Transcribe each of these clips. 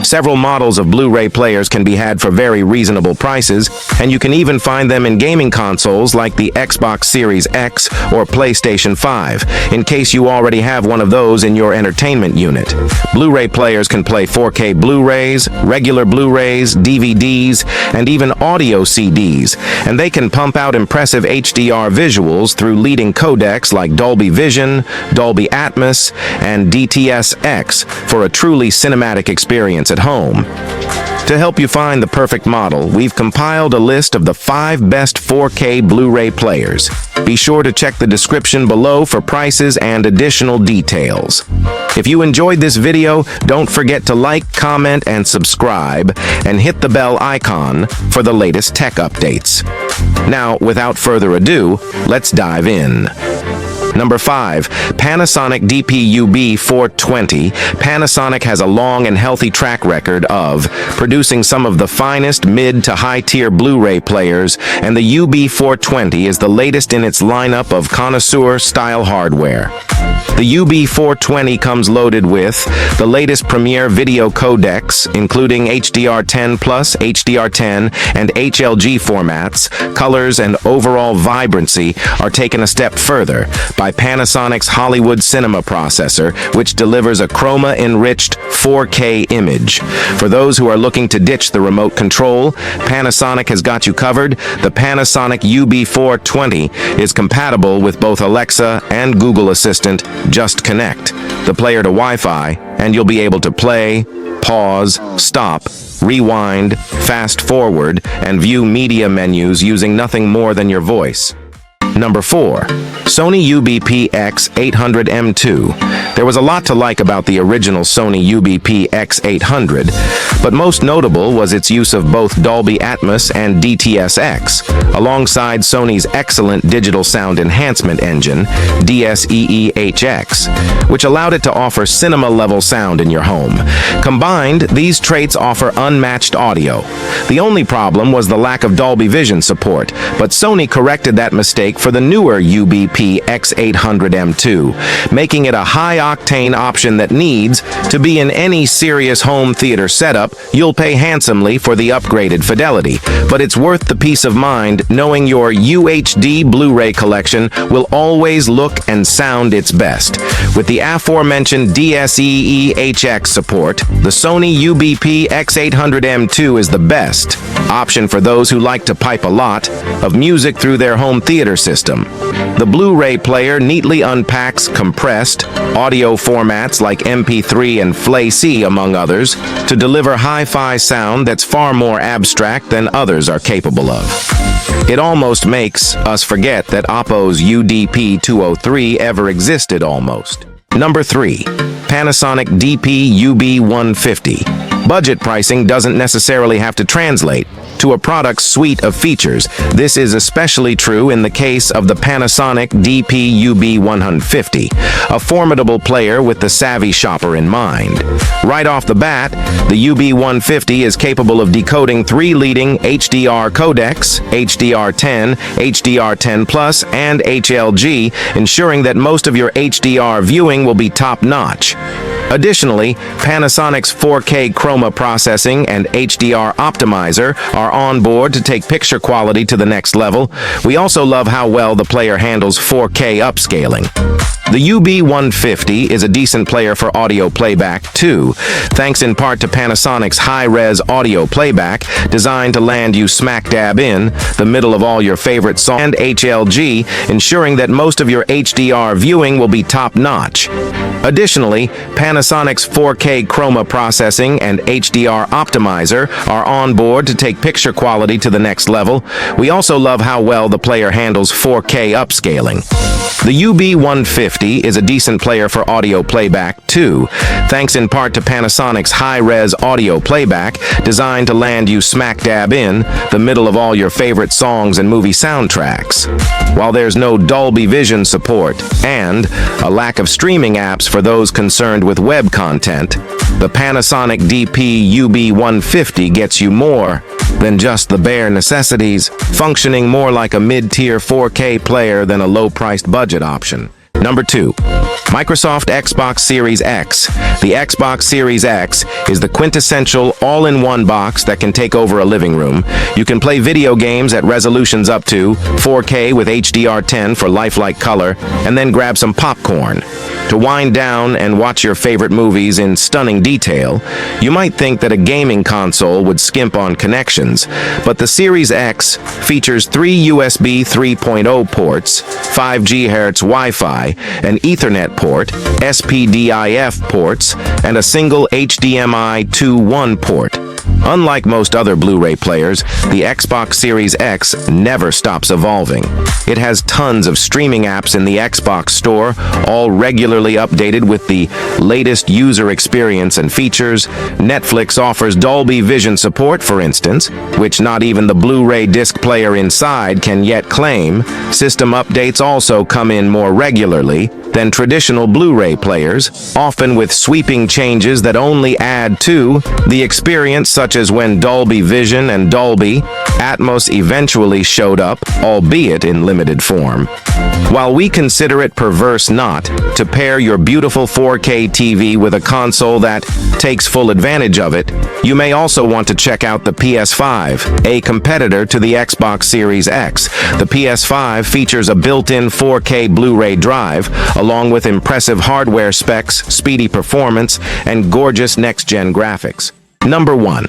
Several models of Blu-ray players can be had for very reasonable prices, and you can even find them in gaming consoles like the Xbox Series X or PlayStation 5, in case you already have one of those in your entertainment unit. Blu-ray players can play 4K Blu-rays, regular Blu-rays, DVDs, and even audio CDs, and they can pump out impressive HDR visuals through leading codecs like Dolby Vision, Dolby Atmos, and DTS-X for a truly cinematic experience at home. To help you find the perfect model, we've compiled a list of the 5 best 4K Blu-ray players. Be sure to check the description below for prices and additional details. If you enjoyed this video, don't forget to like, comment, and subscribe, and hit the bell icon for the latest tech updates. Now, without further ado, let's dive in. Number 5. Panasonic DP-UB420. Panasonic has a long and healthy track record of producing some of the finest mid to high-tier Blu-ray players, and the UB420 is the latest in its lineup of connoisseur-style hardware. The UB420 comes loaded with the latest premier video codecs, including HDR10+, HDR10, and HLG formats. Colors and overall vibrancy are taken a step further by Panasonic's Hollywood Cinema processor, which delivers a chroma-enriched 4K image. For those who are looking to ditch the remote control, Panasonic has got you covered. The Panasonic UB420 is compatible with both Alexa and Google Assistant. Just connect the player to Wi-Fi, and you'll be able to play, pause, stop, rewind, fast forward, and view media menus using nothing more than your voice. Number 4. Sony UBP-X800M2. There was a lot to like about the original Sony UBP-X800, but most notable was its use of both Dolby Atmos and DTS-X, alongside Sony's excellent digital sound enhancement engine, DSEE-HX, which allowed it to offer cinema-level sound in your home. Combined, these traits offer unmatched audio. The only problem was the lack of Dolby Vision support, but Sony corrected that mistake for the newer UBP-X800M2, making it a high-octane option that needs to be in any serious home theater setup. You'll pay handsomely for the upgraded fidelity, but it's worth the peace of mind knowing your UHD Blu-ray collection will always look and sound its best. With the aforementioned DSEE-HX support, the Sony UBP-X800M2 is the best option for those who like to pipe a lot of music through their home theater system. The Blu-ray player neatly unpacks compressed audio formats like MP3 and FLAC, among others, to deliver hi-fi sound that's far more abstract than others are capable of. It almost makes us forget that Oppo's UDP-203 ever existed almost. Number 3. Panasonic DP-UB150. Budget pricing doesn't necessarily have to translate to a product's suite of features. This is especially true in the case of the Panasonic DP-UB150, a formidable player with the savvy shopper in mind. Right off the bat, the UB150 is capable of decoding 3 leading HDR codecs, HDR10, HDR10+, and HLG, ensuring that most of your HDR viewing will be top-notch. Additionally, Panasonic's 4K chroma processing and HDR optimizer are on board to take picture quality to the next level. We also love how well the player handles 4K upscaling. The UB150 is a decent player for audio playback, too, thanks in part to Panasonic's high-res audio playback, designed to land you smack dab in the middle of all your favorite songs, and HLG, ensuring that most of your HDR viewing will be top-notch. Additionally, Panasonic's 4K chroma processing and HDR optimizer are on board to take picture quality to the next level. We also love how well the player handles 4K upscaling. The UB150 is a decent player for audio playback, too, thanks in part to Panasonic's high-res audio playback, designed to land you smack dab in the middle of all your favorite songs and movie soundtracks. While there's no Dolby Vision support and a lack of streaming apps for those concerned with web content, the Panasonic DP-UB150 gets you more than just the bare necessities, functioning more like a mid-tier 4K player than a low-priced budget option. Number 2. Microsoft Xbox Series X. The Xbox Series X is the quintessential all-in-one box that can take over a living room. You can play video games at resolutions up to 4K with HDR10 for lifelike color, and then grab some popcorn. To wind down and watch your favorite movies in stunning detail, you might think that a gaming console would skimp on connections, but the Series X features 3 USB 3.0 ports, 5 GHz Wi-Fi, an Ethernet port, SPDIF ports, and a single HDMI 2.1 port. Unlike most other Blu-ray players, the Xbox Series X never stops evolving. It has tons of streaming apps in the Xbox Store, all regularly updated with the latest user experience and features. Netflix offers Dolby Vision support, for instance, which not even the Blu-ray disc player inside can yet claim. System updates also come in more regularly than traditional Blu-ray players, often with sweeping changes that only add to the experience, such as when Dolby Vision and Dolby Atmos eventually showed up, albeit in limited form. While we consider it perverse not to pair your beautiful 4K TV with a console that takes full advantage of it, you may also want to check out the PS5, a competitor to the Xbox Series X. The PS5 features a built-in 4K Blu-ray drive, along with impressive hardware specs, speedy performance, and gorgeous next-gen graphics. Number 1.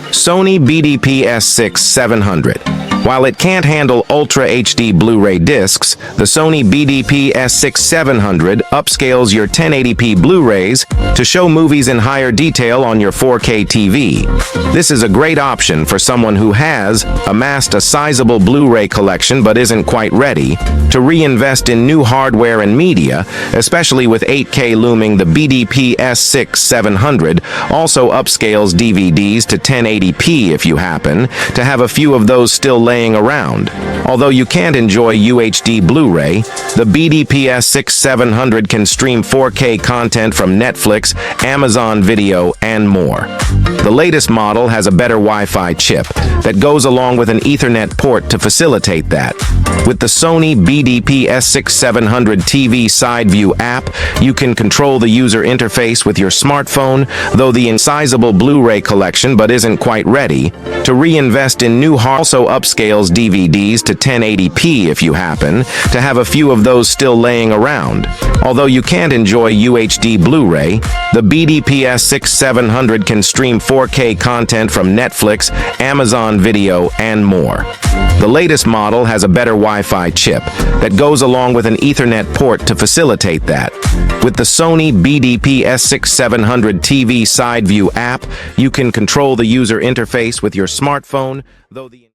Sony BDP-S6-700. While it can't handle Ultra HD Blu-ray discs, the Sony BDP-S6-700 upscales your 1080p Blu-rays to show movies in higher detail on your 4K TV. This is a great option for someone who has amassed a sizable Blu-ray collection but isn't quite ready to reinvest in new hardware and media, especially with 8K looming. The BDP-S6-700 also upscales DVDs to 1080p if you happen to have a few of those still laying around. Although you can't enjoy UHD Blu-ray, the BDP-S6-700 can stream 4K content from Netflix, Amazon Video, and more. The latest model has a better Wi-Fi chip that goes along with an Ethernet port to facilitate that. With the Sony BDP-S6-700 TV Side View app, you can control the user interface with your smartphone, though the sizable Blu-ray collection but isn't quite ready to reinvest in new hardware. Also upscales DVDs to 1080p if you happen to have a few of those still laying around. Although you can't enjoy UHD Blu-ray, the BDP-S6-700 can stream 4K content from Netflix, Amazon Video, and more. The latest model has a better Wi-Fi chip that goes along with an Ethernet port to facilitate that. With the Sony BDP-S6-700 TV Side View app, you can control the user interface with your smartphone, though the